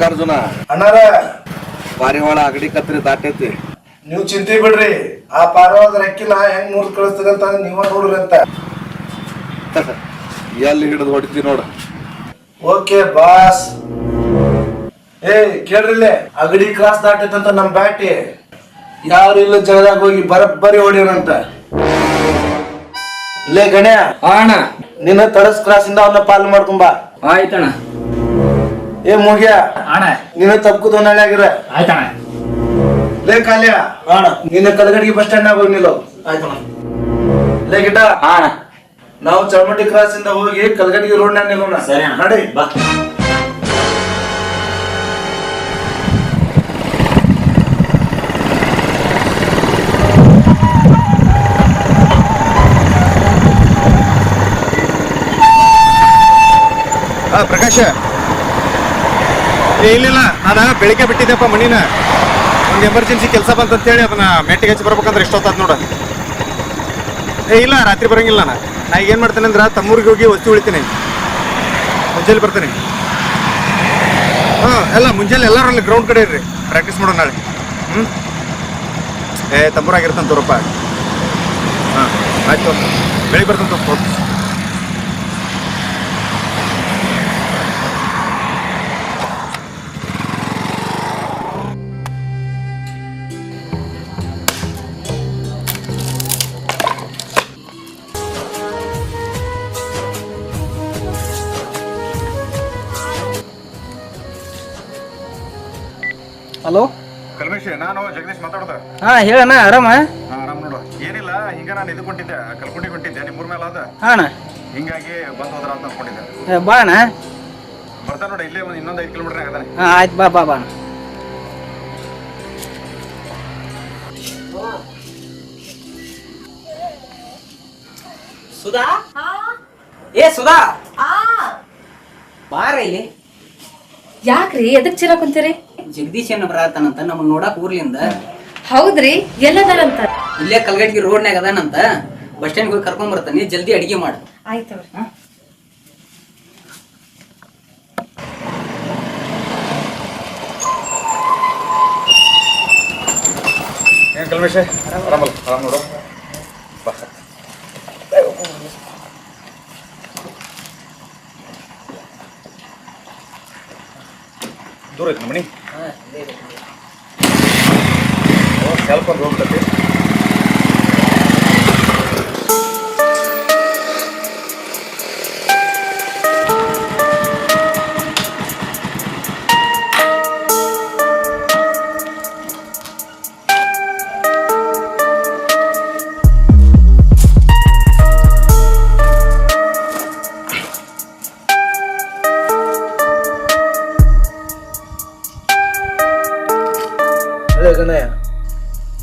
ಮಲ್ಲಿಕಾರ್ಜುನ ಅಣ್ಣಾರ ಪಾರಿವಾಳ ಅಗಡಿ ಕತ್ರಿ ದಾಟೈತಿ. ನೀವು ಚಿಂತೆ ಬಿಡ್ರಿ, ಆ ಪಾರಿವಾಳದ ರೆಕ್ಕಿನ ಹೆಂಗ್ ಮುರಿದು ಕಳಿಸ್ತದೆ ಅಂತ ನೀವ ನೋಡ್ರಿ ಅಂತ. ಎಲ್ಲಿ ಹಿಡಿದು ಹೊಡಿತಿ ನೋಡು. Okay boss. ಕೇಳ್ರಿಲ್ಲೇ, ಅಗಡಿ ಕ್ರಾಸ್ ದಾಟೈತಂತ ನಮ್ ಬ್ಯಾಟಿ ಯಾರು ಇಲ್ಲ ಜಾಗದಾಗ ಹೋಗಿ ಬರಬ್ಬರಿ ಹೊಡಿಯೋಣಂತ. ಲೇ ಗಣ್ಯ, ಅಣ್ಣ ನಿನ್ನ ತಡಸ್ ಕ್ರಾಸ್ ಇಂದ ಅವನ್ನ ಪಾಲ್ ಮಾಡ್ಕೊಂಬ. ಆಯ್ತಣ್ಣ. ಮುಗಿಯ ಅಣ್ಣ ನಿನ್ನ ತಪ್ಪುದು ನಾಳೆ ಆಗಿರ. ಆಯ್ತಣ್ಣ. ಲೇ ಕಾಲ್ಯ, ನಿನ್ನ ಕಲಗಡಿಗೆ ಬಸ್ ಸ್ಟ್ಯಾಂಡ್ ಹೋಗಿ ನಿಲ್ಲೋ. ಆಯ್ತಣ್ಣ. ಲೇ ಗಿಟ, ನಾವು ಚರ್ಮಟಿ ಕ್ರಾಸ್ ಇಂದ ಹೋಗಿ ಕಲಗಡಿಗೆ ರೋಡ್ ನಾಗ ನಿಲ್ಲೋಣ. ಸರಿ ನಡಿ ಬಾ. ಪ್ರಕಾಶ, ಇಲ್ಲಿಲ್ಲ, ನಾನು ಬೆಳಿಗ್ಗೆ ಬಿಟ್ಟಿದ್ದೆಪ್ಪ ಮಣಿನ. ಒಂದು ಎಮರ್ಜೆನ್ಸಿ ಕೆಲಸ ಬಂತಂತೇಳಿ ಅದನ್ನ ಮೆಟ್ಟಿಗೆ ಹಚ್ಚಿ ಬರ್ಬೇಕಂದ್ರೆ ಎಷ್ಟೊತ್ತಾದ ನೋಡ. ಇಲ್ಲ, ರಾತ್ರಿ ಬರಂಗಿಲ್ಲ. ನಾ ಏನು ಮಾಡ್ತೇನೆ ಅಂದ್ರೆ ತಮ್ಮೂರಿಗೆ ಹೋಗಿ ವಸ್ತು ಉಳಿತೀನಿ, ಮುಂಜಾನೆ ಬರ್ತೀನಿ. ಎಲ್ಲ ಮುಂಜಾನೆ ಎಲ್ಲರೂ ಅಲ್ಲಿ ಗ್ರೌಂಡ್ ಕಡೆ ಇರ್ರಿ, ಪ್ರಾಕ್ಟೀಸ್ ಮಾಡೋಣ ನಾಳೆ. ತಮ್ಮೂರಾಗಿರ್ತಾನೆ ತೋರಪ್ಪ. ಆಯ್ತು, ಬೆಳಿಗ್ಗೆ ಬರ್ತಂತ. ಹಲೋ ಕಲ್ಮೇಶ್, ನಾನು ಜಗದೀಶ್ ಮಾತಾಡೋದ. ಹಾ ಹೇಳಣ್ಣ, ಆರಾಮ? ಆರಾಮ್ ನೋಡು. ಏನಿಲ್ಲ, ಹಿಂಗ ನಾನು ಇದು ಕೊಂಡಿದ್ದೆ, ಕಲ್ಕೊಂಡಿಗೆ ಹೊಂಟಿದ್ದೆ, ನಿಮ್ಮೂರ ಮೇಲೆ ಅದ. ಹಾಂ ಹಿಂಗಾಗಿ ಬಂದು ಹೋದ್ರ ಅಂತ ಅನ್ಕೊಂಡಿದ್ದೆ. ಬಾ ಅಣ್ಣ. ಬರ್ತಾ ನೋಡಿ, ಇಲ್ಲೇ ಒಂದು ಇನ್ನೊಂದು 5 ಕಿಲೋಮೀಟರ್ ಆಗದಾನೆ. ಹಾಂ ಆಯ್ತು, ಬಾ ಬಾ ಬಾ ಅಣ್ಣ. ಸುಧಾ, ಸುಧಾ ಬಾರ ಇಲ್ಲಿ. ಯಾಕ್ರಿ ಎದಕ್ ಚಿರ ಕುಂತೀರಿ? ಜಗದೀಶ್ ಏನ ಬರತಾನಂತ ನಮ್ಮನ್ನ ನೋಡಕ್ ಊರ್ಲಿಂದ. ಹೌದ್ರಿ, ಎಲ್ಲದಾರಂತ? ಇಲ್ಲೇ ಕಲ್ಗಟ್ಟಿಗೆ ರೋಡ್ನಾಗ ಅದಾನಂತ. ಬಸ್ ಸ್ಟ್ಯಾಂಡ್ ಹೋಗಿ ಕರ್ಕೊಂಡ್ ಬರ್ತಾನೆ, ಜಲ್ದಿ ಅಡಿಗೆ ಮಾಡು. ಆಯ್ತು. ಏನ್ ಕಲ್ಮೇಶ, ಆರಾಮಲ್ಲ? ಆರಾಮ್ ನೋಡು, ಬಾ. ದೂರ ಐತಿ ಮಣಿ, ಸ್ವಲ್ಪ ಒಂದು ಹೋಗ್ತೈತಿ.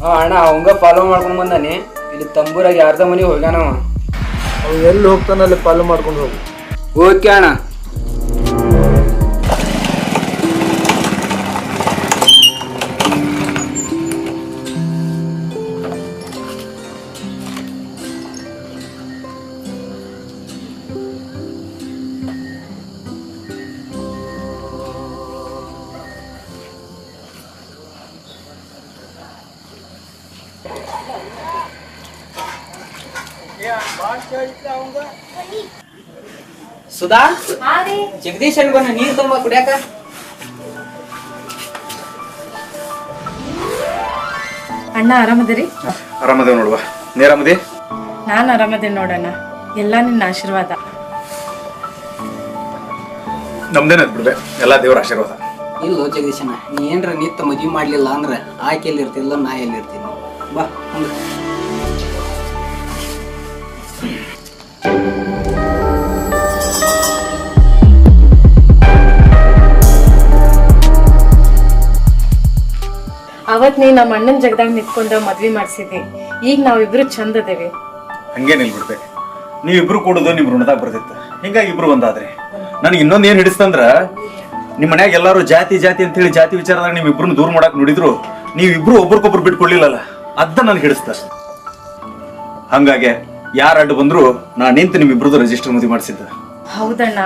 ಹಾ ಅಣ್ಣ, ಅವಂಗ ಫಾಲೋ ಮಾಡ್ಕೊಂಡ್ ಬಂದಾನೆ. ಇಲ್ಲಿ ತಂಬೂರಾಗ ಯಾರ್ದ ಮನೆ ಹೋಗ್ಯಾನವ. ಅವ್ನು ಎಲ್ಲಿ ಹೋಗ್ತಾನ ಅಲ್ಲಿ ಪಾಲು ಮಾಡ್ಕೊಂಡು ಹೋಗು. ಓಕೆ ಅಣ್ಣ. ಸುಧಾ, ಜಗದೀಶ್ ಅನ್ಕೊಂಡ ನೀರ್ ತುಂಬ ಕುಡಿಯಾಕ. ಅಣ್ಣ ಆರಾಮದಿರಿ? ಆರಾಮದೇವ್ ನೋಡುವ, ನೀ ಆರಾಮದಿ? ನಾನ್ ಆರಾಮದೇನಿ ನೋಡಣ್ಣ, ಎಲ್ಲ ನಿನ್ನ ಆಶೀರ್ವಾದ. ನಮ್ದೇನದ್ ಬಿಡ್ಬೆ, ಎಲ್ಲ ದೇವ್ರ ಆಶೀರ್ವಾದ. ಇಲ್ಲೋ ಜಗದೀಶಣ್ಣ, ನೀ ಏನ್ರ ನಿತ್ತ ಮದ್ವಿ ಮಾಡ್ಲಿಲ್ಲ ಅಂದ್ರ ಆಕೆ ಎಲ್ಲಿ ಇರ್ತಿಲ್ಲ, ನಾ ಎಲ್ಲಿ ಇರ್ತೀನಿ. ಬಾ ಮುಂದೆ. ಅವತ್ ನೀ ನಮ್ಮ ಅಣ್ಣನ ಜಗದಾಗ ನಿಂತ್ಕೊಂಡ ಮದ್ವಿ ಮಾಡ್ಸಿದ್ದಿ. ಈಗ ನಾವಿಬ್ರು ಚಂದ ಅದೇವಿ. ಹಂಗೇನಿಲ್ ಬಿಡ್ಬೆ, ನೀವಿಬ್ರು ಕೂಡುದು ನಿಮ್ ಋಣದಾಗ ಬರ್ತಿತ್ತು, ಹಿಂಗಾಗಿ ಇಬ್ರು ಒಂದಾದ್ರಿ. ನನಗೆ ಇನ್ನೊಂದ್ ಏನ್ ಹಿಡಿಸ್ತಂದ್ರ, ನಿಮ್ ಮನ್ಯಾಗ ಎಲ್ಲಾರು ಜಾತಿ ಜಾತಿ ಅಂತ ಹೇಳಿ ಜಾತಿ ವಿಚಾರದಾಗ ನೀವ್ ಇಬ್ರು ದೂರ ಮಾಡಕ್ ನೋಡಿದ್ರು, ನೀವಿಬ್ರು ಒಬ್ರಿಗೊಬ್ರು ಬಿಟ್ಕೊಡ್ಲಿಲ್ಲಲ್ಲ, ಅದ ನನ್ಗೆ ಹಿಡಿಸ್ತ. ಹಂಗಾಗಿ ಯಾರ ಅಡ್ಡು ಬಂದ್ರು ನಾ ನಿಂತು ನಿಮ್ಮಿಬ್ರದ್ದು ರಿಜಿಸ್ಟರ್ ಮದುವೆ ಮಾಡಿಸಿದ್ದ. ಹೌದಣ್ಣ,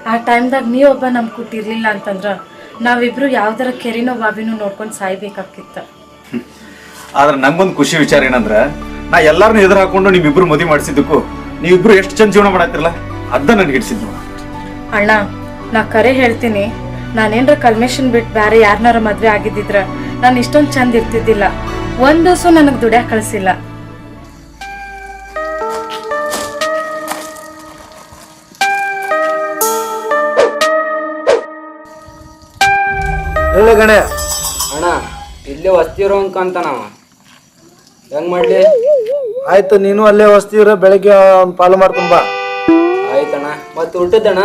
ಆ ಟೈಮ್ದಾಗ ನೀವೊಬ್ಬ ನಮ್ ಕೂತಿರ್ಲಿಲ್ಲ ಅಂತಂದ್ರ ನಾವಿಬ್ರು ಯಾವ್ದಾರ ಕೆರಿನೋ ಬಾವಿನೋ ನೋಡ್ಕೊಂಡು ಸಾಯ್ಬೇಕಾಗಿತ್ತ. ಆದ್ರೆ ನಂಗೊಂದು ಖುಷಿ ವಿಚಾರ ಏನಂದ್ರ ನಾ ಎಲ್ಲಾರನ್ನೂ ಎದುರು ಹಾಕೊಂಡು ನೀವಿಬ್ರು ಮದುವೆ ಮಾಡಿಸಿದ್ದಕ್ಕೂ ನೀವಿಬ್ರು ಎಷ್ಟು ಚಂದ ಜೀವನ ಮಾಡತ್ತಿರಲ್ಲ ಅದ ನನ್ಗೆ ಹಿಡಿಸಿದ್ದು. ಅಣ್ಣ ನಾ ಕರೆ ಹೇಳ್ತೀನಿ, ನಾನೇನ್ರ ಕಲ್ಮೇಶನ್ ಬಿಟ್ಟು ಬೇರೆ ಯಾರನ್ನಾರ ಮದ್ವೆ ಆಗಿದ್ದಿದ್ರ ನಾನು ಇಷ್ಟೊಂದು ಚಂದ ಇರ್ತಿದ್ದಿಲ್ಲ. ಒಂದ್ ದಿವಸ ನನಗ್ ದುಡ್ಯಾಕ್ ಕಳ್ಸಿಲ್ಲ. ಹೇಳಿ ಗಣೆ. ಅಣ್ಣ ಇಲ್ಲೇ ವಸ್ತಿರೋ ಅಂತ ನಾವ ಹೆಂಗ್ ಮಾಡ್ಲಿ? ಆಯ್ತು, ನೀನು ಅಲ್ಲೇ ವಸ್ತಿವ್ರ, ಬೆಳಗ್ಗೆ ಒಂದು ಪಾಲು ಮಾಡ್ಕೊಂಡ್ ಬಾ. ಆಯ್ತಣ್ಣ. ಮತ್ತೆ ಊಟದಣ್ಣ?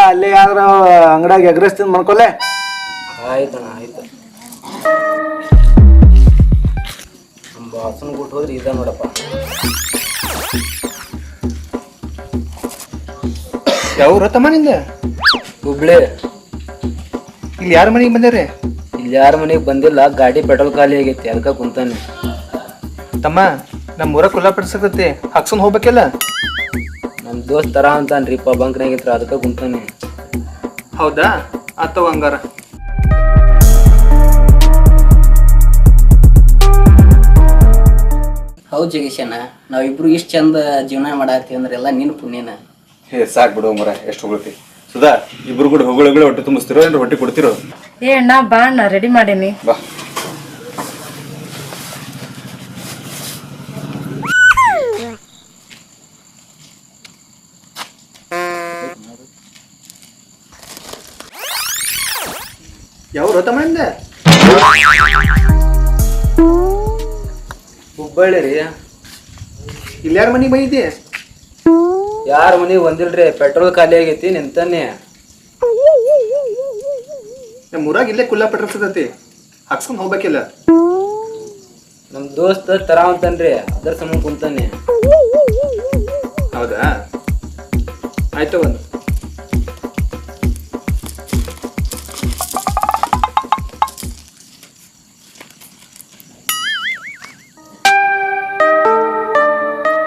ಅಲ್ಲೇ ಯಾವ್ದ್ರ ಅಂಗಡಿಯಾಗ ಎಗ್ರೆಸ್ ತಿಂದು ಮಾಡ್ಕೊಲೆ. ಆಯ್ತಣ್ಣ ಆಯ್ತು. ನಮ್ಮ ಬಾಸನ್ ಬಿಟ್ಟು ಹೋದ್ರೆ ಇದ ನೋಡಪ್ಪ. ಯಾವ ತಮ್ಮ ನಿಂದ? ಹುಬ್ಳಿ. ಇಲ್ಲಿ ಯಾರ ಮನೆಗೆ ಬಂದಿರಿ? ಇಲ್ಲಿ ಯಾರ ಮನೆಗೆ ಬಂದಿಲ್ಲ, ಗಾಡಿ ಪೆಟ್ರೋಲ್ ಖಾಲಿ ಆಗೈತಿ, ಅದಕ್ಕೆ ಕುಂತಾನೆ. ತಮ್ಮ ನಮ್ಮ ಊರ ಕುಲ್ಲಾಪಡಿಸಕತ್ತಿ, ಹಾಕ್ಸ್ಕೊಂಡ್ ಹೋಗ್ಬೇಕಿಲ್ಲ? ನಮ್ಮ ದೋಸ್ತ್ ತರ ಅಂತಾನ್ರಿಪ್ಪ, ಬಂಕ್ನಾಗಿತ್ರ, ಅದಕ್ಕೆ ಕುಂತಾನೆ. ಹೌದಾ? ಆತವ ಹಂಗಾರ. ಹೌದು ಜಗೇಶಣ್ಣ, ನಾವಿಬ್ರು ಇಷ್ಟು ಚಂದ ಜೀವನ ಮಾಡತ್ತೀವಿ ಅಂದ್ರೆ ಎಲ್ಲ ನಿನ್ನ ಪುಣ್ಯನ. ಸಾಕ್ ಬಿಡು ಮರ, ಎಷ್ಟು ಹೊಗಳ್ತಿ. ಸುಧಾ, ಇಬ್ರು ಕೂಡ ಹೊಗಳ ಹೊಟ್ಟೆ ತುಂಬಿಸ್ತಿರೋ ಏನ್ರ ಹೊಟ್ಟೆ ಕೊಡ್ತಿರೋ? ಏ ಅಣ್ಣ ಬಾ ಅಣ್ಣ, ರೆಡಿ ಮಾಡೇನಿ. ಬಾ. ಯಾವ ತಮ್ಮ ನಿಂದ? ಹುಬ್ಬಳ್ಳಿ ರೀ. ಇಲ್ಲಿ ಯಾರ ಮನೆಗೆ ಬಂದಿದ್ದಿ? ಯಾರ ಮನೆಗೆ ಬಂದಿಲ್ರಿ, ಪೆಟ್ರೋಲ್ ಖಾಲಿ ಆಗೈತಿ, ನಿಂತಾನೆ. ನಮ್ಮ ಊರಾಗ ಇಲ್ಲೇ ಕುಲ್ಲಾಪಡಿಸಕತ್ತಿ, ಹಾಕ್ಸ್ಕೊಂಡ್ ಹೋಗ್ಬೇಕಿಲ್ಲ? ನಮ್ಮ ದೋಸ್ತ ತರ ಅಂತಾನ್ರಿ, ಅದ್ರ ಸಂಬಂಧ ಕುಂತಾನೆ. ಹೌದಾ? ಆಯ್ತು ಒಂದು.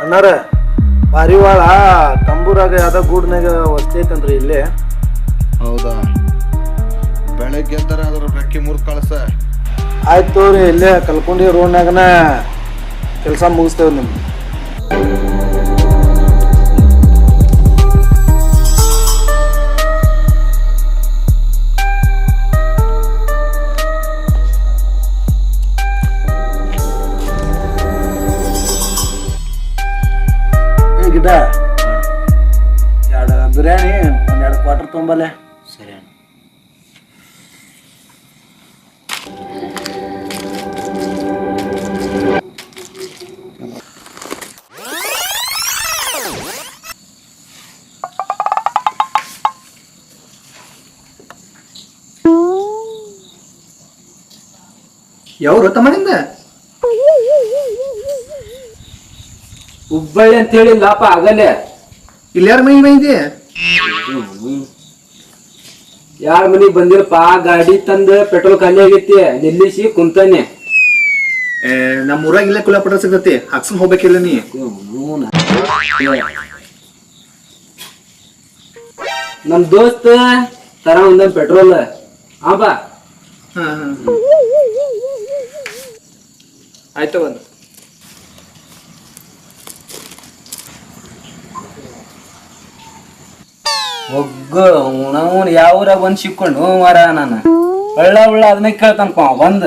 ಅಣ್ಣಾರ, ಪಾರಿವಾಳ ತಂಬೂರಾಗ ಯಾವ್ದ ಗೂಡ್ನಾಗ ವಸ್ತಿ ಐತನ್ರಿ ಇಲ್ಲಿ. ಹೌದಾ? ಬೆಳಗ್ಗೆ ಎದ್ದರ ಅದ್ರ ರೆಕ್ಕೆ ಮುರಿದು ಕಳ್ಸ. ಆಯ್ತು ತೋರಿ, ಇಲ್ಲೇ ಕಲ್ಕೊಂಡಿ ರೋಡ್ನಾಗನ ಕೆಲಸ ಮುಗಿಸ್ತೇವೆ ನಿಮ್ಗೆ. ಗಿಡ ಎರಡು ಬಿರಿಯಾನಿ, ಒಂದೆರಡು ಕ್ವಾರ್ಟರ್ ತೊಂಬಲೆ. ಸರಿ. ಯಾವ ತಮ್ಮ ನಿಂದ? ಹುಬ್ಬಳ್ಳಿ ಅಂತ ಹೇಳಿಲ್ಲಪ್ಪ ಆಗಲೇ. ಇಲ್ಲಿ ಯಾರ ಮನೆಗೆ ಬಂದಿದ್ದಿ? ಯಾರ ಮನೆಗೆ ಬಂದಿರಪ್ಪ, ಗಾಡಿ ತಂದ ಪೆಟ್ರೋಲ್ ಖಾಲಿ ಆಗೈತಿ, ನಿಲ್ಲಿಸಿ ಕುಂತಾನೆ. ನಮ್ಮ ಊರಾಗ ಇಲ್ಲೇ ಕುಲ್ಲಾಪಡಿಸಕತ್ತಿ, ಹಾಕ್ಸ್ಕೊಂಡ್ ಹೋಗ್ಬೇಕಿಲ್ಲ ನೀ? ನಮ್ ದೋಸ್ತ ತರ ಒಂದ ಪೆಟ್ರೋಲ್. ಬಾ. ಆಯ್ತು ಒಂದು. ಒಗ್ಗ ಉಣವನ್ ಯಾವ ಊರಾಗ ಬಂದ್ ಸಿಕ್ಕೊಂಡು ಮಾರ ನಾನು ಒಳ್ಳ ಅದನ್ನ ಕೇಳ್ತಾನಪ್ಪ ಬಂದ.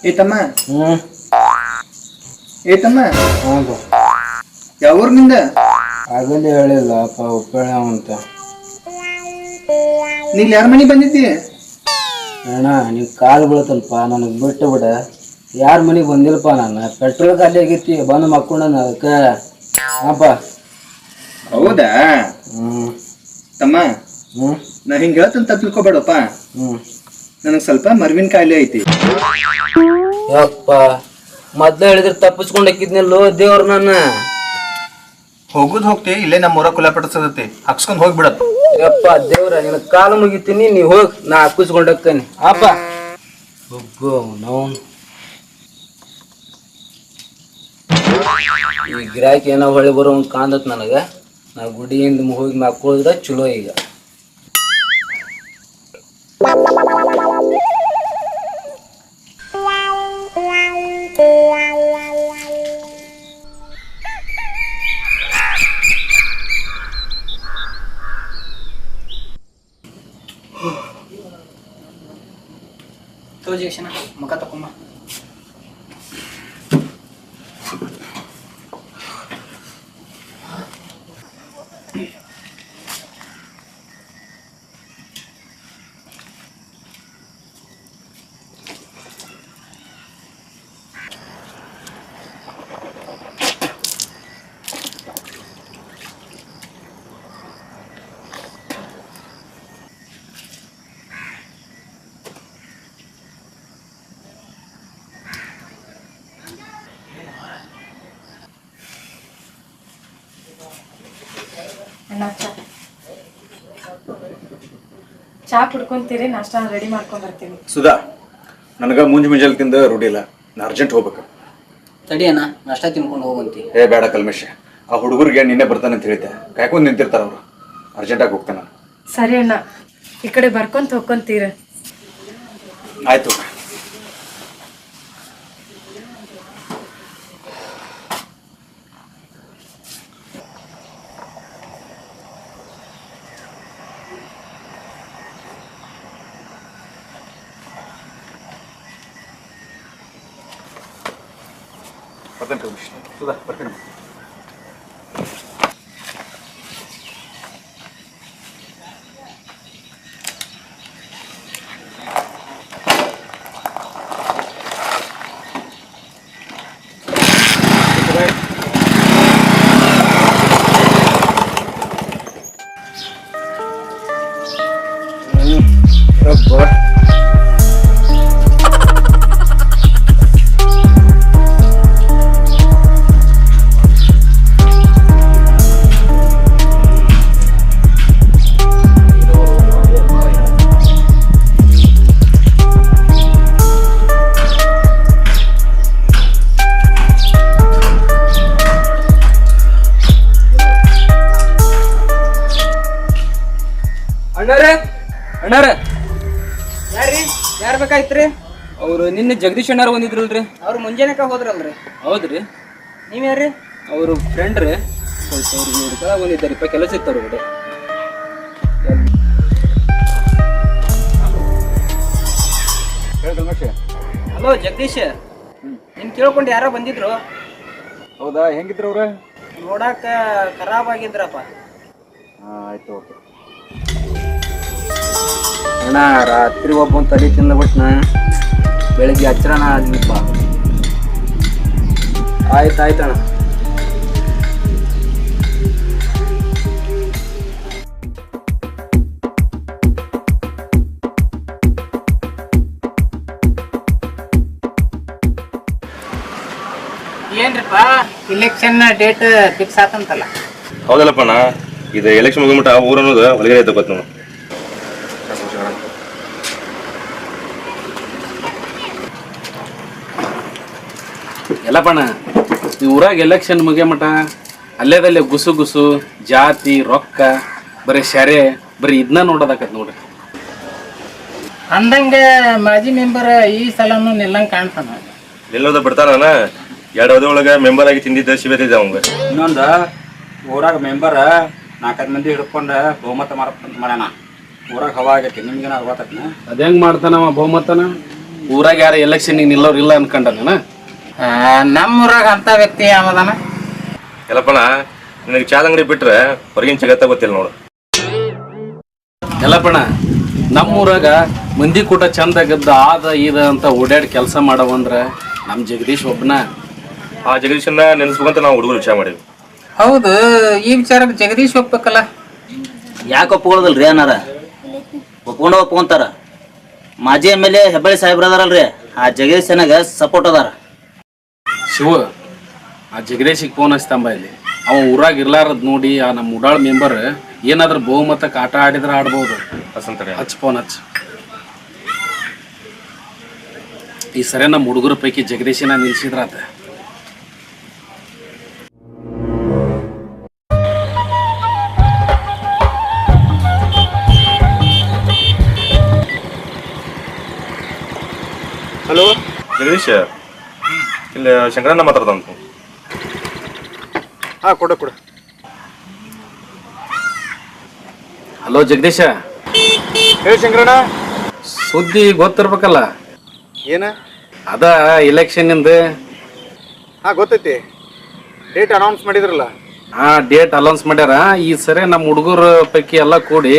ಏತಮ್ಮ ಏತಮ್ಮ ಯಾವ ಊರಿನಿಂದ? ಆಗಲೇ ಹೇಳಿಲ್ಲಪ್ಪ, ಉಪ್ಪಳ ಅಂತ. ನೀ ಯಾರ ಮನೆಗೆ ಬಂದಿದ್ದಿ? ಅಣ್ಣ ನೀವು ಕಾಲು ಬೀಳತ್ತಲ್ಪ ನನಗೆ ಬಿಟ್ಟು ಬಿಡ ಯಾರ ಮನೆಗೆ ಬಂದಿಲ್ಲಪ್ಪ ನಾನು ಪೆಟ್ರೋಲ್ ಖಾಲಿ ಆಗೈತಿ ಬಂದು ಮಕ್ಕೊಂಡ ಅದಕ್ಕೆ ಅಪ್ಪ. ಹೌದಾ ಹ್ಞೂ ತಮ್ಮ ಹ್ಞೂ ನಾ ಹಿಂಗ ಹೇಳ್ತಂತ ತಿಳ್ಕೊಬೇಡಪ್ಪ. ಹ್ಞೂ ನನಗ್ ಸ್ವಲ್ಪ ಮರ್ವಿನ ಕಾಯಿಲೆ ಐತಿ. ಯಪ್ಪ ಮೊದ್ಲು ಹೇಳಿದ್ರೆ ತಪ್ಪಿಸ್ಕೊಂಡು ಹಾಕಿದ್ನಲ್ಲೋ ದೇವ್ರ ನನ್ನ. ಹೋಗುದ್ ಹೋಗ್ತಿ ಇಲ್ಲೇ ನಮ್ಮ ಊರ ಕುಲ ಪಡಿಸದತಿ ಹಾಕ್ಸ್ಕೊಂಡ್ ಹೋಗ್ಬಿಡತ್. ಯಪ್ಪ ದೇವ್ರ ನಿನ್ನ ಕಾಲು ಮುಗಿತೀನಿ ನೀ ಹೋಗ್ ನಾ ಹಾಕಿಸ್ಕೊಂಡು ಹೋಗ್ತೇನೆ ಅಪ್ಪ. ಹೋಗು ನಾವು ಈ ಗಿರಾಕಿ ಏನೋ ಹೊಳೆ ಬರೋ ಕಾಂದತ್ ನನಗೆ. ನಾ ಗುಡಿಯಿಂದ ಹೋಗಿ ಮಕ್ಕೋದ್ರೆ ಚಲೋ ಈಗ. ಮುಖ ತಕೊಂಬ. ಚಾ ಕುಡ್ಕೊಂತೀರಿ, ನಾಷ್ಟ ರೆಡಿ ಮಾಡ್ಕೊಂಡ್ ಬರ್ತೀನಿ. ಸುಧಾ, ನನಗೆ ಮುಂಜಾನೆ ತಿಂದ ರೂಢಿ ಇಲ್ಲ, ನಾ ಅರ್ಜೆಂಟ್ ಹೋಗ್ಬೇಕು. ತಡಿ ಅಣ್ಣ, ನಾಷ್ಟ ತಿನ್ಕೊಂಡು ಹೋಗಂತಿ. ಏ ಬೇಡ ಕಲ್ಮೇಶ, ಆ ಹುಡುಗರಿಗೆ ನಿನ್ನೆ ಬರ್ತಾನೆ ಅಂತ ಹೇಳಿದ್ದೆ, ಕಾಯ್ಕೊಂಡು ನಿಂತಿರ್ತಾರ ಅವರು. ಅರ್ಜೆಂಟಾಗಿ ಹೋಗ್ತಾನೆ. ಸರಿ ಅಣ್ಣ, ಈ ಕಡೆ ಬರ್ಕೊಂತ ಹೋಗ್ಕೊಂತೀರ. ಆಯ್ತು. ಬರ್ತೇನೆ ಕಲ್ಮೇಶ. ಸುಧಾ ಬರ್ತೇನೆ. ಅಣ್ಣಾರ ಯಾರ್ರಿ? ಯಾರು ಬೇಕಾಯ್ತ್ರಿ? ಅವ್ರು ನಿನ್ನೆ ಜಗದೀಶ್ ಅಣ್ಣಾರು ಬಂದಿದ್ರಲ್ರಿ. ಅವ್ರು ಮುಂಜಾನೆಕ ಹೋದ್ರಲ್ರಿ. ಹೌದ್ರಿ? ನೀವ್ಯಾರ್ರಿ? ಅವರು ಫ್ರೆಂಡ್ ರೀ. ಸ್ವಲ್ಪ ಅವ್ರಿಗೆ ಹುಡುಗ ಬಂದಿದ್ದಾರಿಪ್ಪ, ಕೆಲಸ ಇತ್ತು ಅವ್ರ ಕಡೆ. ಹಲೋ ಜಗದೀಶ್, ನಿನ್ ಕೇಳ್ಕೊಂಡು ಯಾರೋ ಬಂದಿದ್ರು. ಹೌದಾ? ಹೆಂಗಿದ್ರು ಅವ್ರ? ನೋಡಾಕ ಖರಾಬ್ ಆಗಿದ್ರಪ್ಪ. ಆಯ್ತು, ಓಕೆ. ಅಣ್ಣ ರಾತ್ರಿ ಒಬ್ಬ ತಲೆ ತಿಂದ್ಬಿಟ್ನ, ಬೆಳಿಗ್ಗೆ ಹಚ್ಚರಣ ಆದ್ನಿಪ್ಪ. ಆಯ್ತಾಯ್ತಣ್ಣ. ಏನ್ರಿಪ್ಪ ಇಲೆಕ್ಷನ್ ಡೇಟ್ ಫಿಕ್ಸ್ ಆತಂತಲ್ಲ? ಹೌದಲ್ಲಪ್ಪಣ್ಣ, ಇದು ಎಲೆಕ್ಷನ್ ಮುಗಿದ್ಬಿಟ್ಟು ಆ ಊರು ಅನ್ನೋದು ಒಳಗಡೆ ತಗೋತ್ ನಾವು. ಎಲ್ಲಪ್ಪಣ್ಣ, ಈ ಊರಾಗ ಎಲೆಕ್ಷನ್ ಮುಗಿಯ ಮಟ ಅಲ್ಲೇದಲ್ಲೇ ಗುಸು ಗುಸು ಜಾತಿ ರೊಕ್ಕ ಬರೀ ಶರೆ ಬರೀ ಇದನ್ನ ನೋಡೋದಾಕತ್ ನೋಡ್ರಿ. ಅಂದಂಗ ಮಾಜಿ ಮೆಂಬರ್ ಈ ಸಲನು ನಿಲ್ಲಂಗ್ ಕಾಣ್ತಾನ. ಎಲ್ಲೋದ ಬಿಡ್ತಾನ, 2 ಅವಧಿ ಒಳಗೆ ಮೆಂಬರ್ ಆಗಿ ತಿಂದಿದ್ದ ಶಿವತಿದ್ದ ಅವಂಗ. ಇನ್ನೊಂದು ಊರಾಗ ಮೆಂಬರ್ 4-5 ಮಂದಿ ಹಿಡ್ಕೊಂಡು ಬಹುಮತ ಮಾರಪ್ಪಂತ ಮಾಡ್ಯಾನ. ಊರಾಗ ಹವಾ ಆಗೈತಿ, ನಿಮ್ಗೇನ ಗೊತ್ತೈತ್ನ? ಅದೇಂಗ್ ಮಾಡ್ತಾನವ ಬಹುಮತನ? ಊರಾಗ ಯಾರು ಎಲೆಕ್ಷನ್ ನಿಲ್ಲೋರು ಇಲ್ಲ ಅನ್ಕೊಂಡನ? ನಮ್ಮ ಊರಾಗ ಅಂತ ವ್ಯಕ್ತಿ ಯಾವದಾನ? ಎಲ್ಲಪ್ಪಣ್ಣ, ನಿನಗೆ ಚಾದ ಅಂಗಡಿ ಬಿಟ್ರೆ ಹೊರಗಿನ ಜಗತ್ತ ಗೊತ್ತಿಲ್ಲ ನೋಡು. ಎಲ್ಲಪ್ಪಣ್ಣ, ನಮ್ಮೂರಾಗ ಮಂದಿ ಕೂಟ ಚಂದಾಗದ್ದ ಆದ ಇದ ಅಂತ ಓಡಾಡಿ ಕೆಲಸ ಮಾಡವಂದ್ರ ನಮ್ಮ ಜಗದೀಶ್ ಒಬ್ಬನ. ಆ ಜಗದೀಶನ್ನ ನೆನೆಸ್ಬೇಕಂತ ನಾವು ಹುಡುಗರು ವಿಚಾರ ಮಾಡೀವಿ. ಹೌದು, ಈ ವಿಚಾರಕ್ಕೆ ಜಗದೀಶ್ ಒಪ್ಬೇಕಲ್ಲ. ಯಾಕೆ ಒಪ್ಕೊಳ್ಳೋದಲ್ರಿ ಅನ್ನಾರ? ಒಪ್ಕೊಂತಾರ. ಮಾಜಿ MLA ಹೆಬ್ಬಳ್ಳಿ ಸಾಹೇಬ್ರ ಅದಾರಲ್ರಿ, ಆ ಜಗದೀಶ್ ಚೆನ್ನಾಗ ಸಪೋರ್ಟ್ ಅದಾರ. ಶಿವ, ಆ ಜಗದೀಶಿಗೆ ಫೋನ್ ಹಚ್ತಂಬ ಇಲ್ಲಿ. ಅವ ಊರಾಗ ಇರ್ಲಾರದ್ ನೋಡಿ ಆ ನಮ್ಮ ಉಡಾಳ್ ಮೆಂಬರ್ ಏನಾದ್ರೂ ಬಹುಮತಕ್ಕೆ ಆಟ ಆಡಿದ್ರೆ ಆಡ್ಬೋದು. ಹಚ್ ಫೋನ್ ಹಚ್. ಈ ಸರಿ ನಮ್ಮ ಹುಡುಗರ ಪೈಕಿ ಜಗದೀಶನ ನಿಲ್ಸಿದ್ರಾತ. ಹಲೋ ಜಗದೀಶ್, ಇಲ್ಲಿ ಶಂಕರಣ್ಣ ಮಾತಾಡ್ದಂತ. ಹಾ, ಕೊಡ. ಹಲೋ ಜಗದೀಶ. ಹೇಳಿ ಶಂಕರಣ್ಣ. ಸುದ್ದಿ ಗೊತ್ತಿರ್ಬೇಕಲ್ಲ, ಏನ? ಅದ ಎಲೆಕ್ಷನ್ ಇಂದ. ಹಾ, ಗೊತ್ತೈತಿ. ಡೇಟ್ ಅನೌನ್ಸ್ ಮಾಡಿದ್ರಲ್ಲ. ಡೇಟ್ ಅನೌನ್ಸ್ ಮಾಡ್ಯಾರ. ಈ ಸರಿ ನಮ್ಮ ಹುಡುಗರ ಪೈಕಿ ಎಲ್ಲ ಕೂಡಿ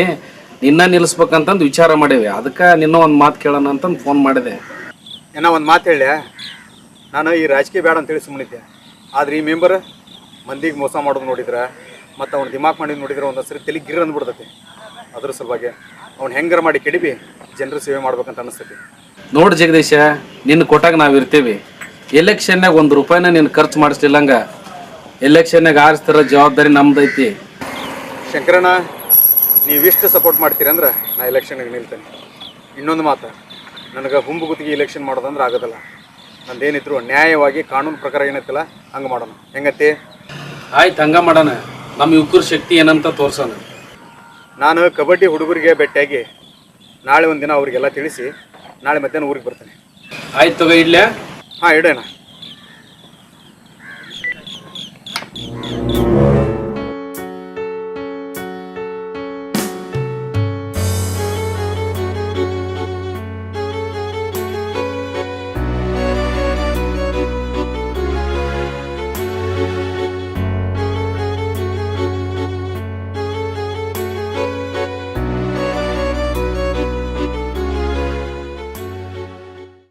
ನಿನ್ನ ನಿಲ್ಲಿಸ್ಬೇಕಂತಂದು ವಿಚಾರ ಮಾಡೇವಿ. ಅದಕ್ಕೆ ನಿನ್ನ ಒಂದು ಮಾತು ಕೇಳೋಣ ಅಂತಂದು ಫೋನ್ ಮಾಡಿದೆ. ಏನೋ ಒಂದು ಮಾತು ಹೇಳ. ನಾನು ಈ ರಾಜಕೀಯ ಬೇಡ ಅಂತೇಳಿ ಸುಮ್ಮನಿದ್ದೆ. ಆದ್ರೆ ಈ ಮೆಂಬರ್ ಮಂದಿಗೆ ಮೋಸ ಮಾಡೋದು ನೋಡಿದ್ರೆ, ಮತ್ತು ಅವ್ನು ದಿಮಾಕ್ ಮಾಡಿದ್ ನೋಡಿದ್ರೆ ಒಂದೊಂದು ಸರಿ ತಲೆ ಗಿರ್ ಅಂದ್ಬಿಡ್ತೈತಿ. ಅದ್ರ ಸಲುವಾಗಿ ಅವ್ನು ಹೆಂಗಾರ ಮಾಡಿ ಕೆಡಿಬಿ ಜನರ ಸೇವೆ ಮಾಡ್ಬೇಕಂತ ಅನಿಸ್ತೈತಿ. ನೋಡಿ ಜಗದೀಶ, ನಿನ್ನ ಕೊಟ್ಟಾಗ ನಾವು ಇರ್ತೀವಿ. ಎಲೆಕ್ಷನ್ನಾಗ ₹1 ನೀನು ಖರ್ಚು ಮಾಡಿಸ್ಲಿಲ್ಲಂಗ ಎಲೆಕ್ಷನ್ನಾಗ ಆರಿಸ್ತಿರೋ ಜವಾಬ್ದಾರಿ ನಮ್ದೈತಿ. ಶಂಕರಣ್ಣ, ನೀವಿಷ್ಟು ಸಪೋರ್ಟ್ ಮಾಡ್ತೀರಂದ್ರೆ ನಾ ಎಲೆಕ್ಷನ್ಗೆ ನಿಲ್ತೇನೆ. ಇನ್ನೊಂದು ಮಾತು, ನನಗೆ ಹುಂಬು ಗುತ್ತಿಗೆ ಎಲೆಕ್ಷನ್ ಮಾಡೋದಂದ್ರೆ ಆಗೋದಲ್ಲ. ನಂದೇನಿದ್ರು ನ್ಯಾಯವಾಗಿ ಕಾನೂನು ಪ್ರಕಾರ ಏನೈತಲ್ಲ ಹಂಗೆ ಮಾಡೋಣ. ಹೆಂಗತಿ? ಆಯ್ತು, ಹಂಗ ಮಾಡೋಣ. ನಮ್ಮ ಯುವಕರ ಶಕ್ತಿ ಏನಂತ ತೋರ್ಸೋಣ. ನಾನು ಕಬಡ್ಡಿ ಹುಡುಗರಿಗೆ ಭೇಟಿಯಾಗಿ ನಾಳೆ ಒಂದಿನ ಅವರಿಗೆಲ್ಲ ತಿಳಿಸಿ ನಾಳೆ ಮಧ್ಯಾಹ್ನ ಊರಿಗೆ ಬರ್ತೇನೆ. ಆಯ್ತು, ತಗೋ ಇಡ್ಲ್ಯಾ? ಹಾಂ, ಇಡೋಣ.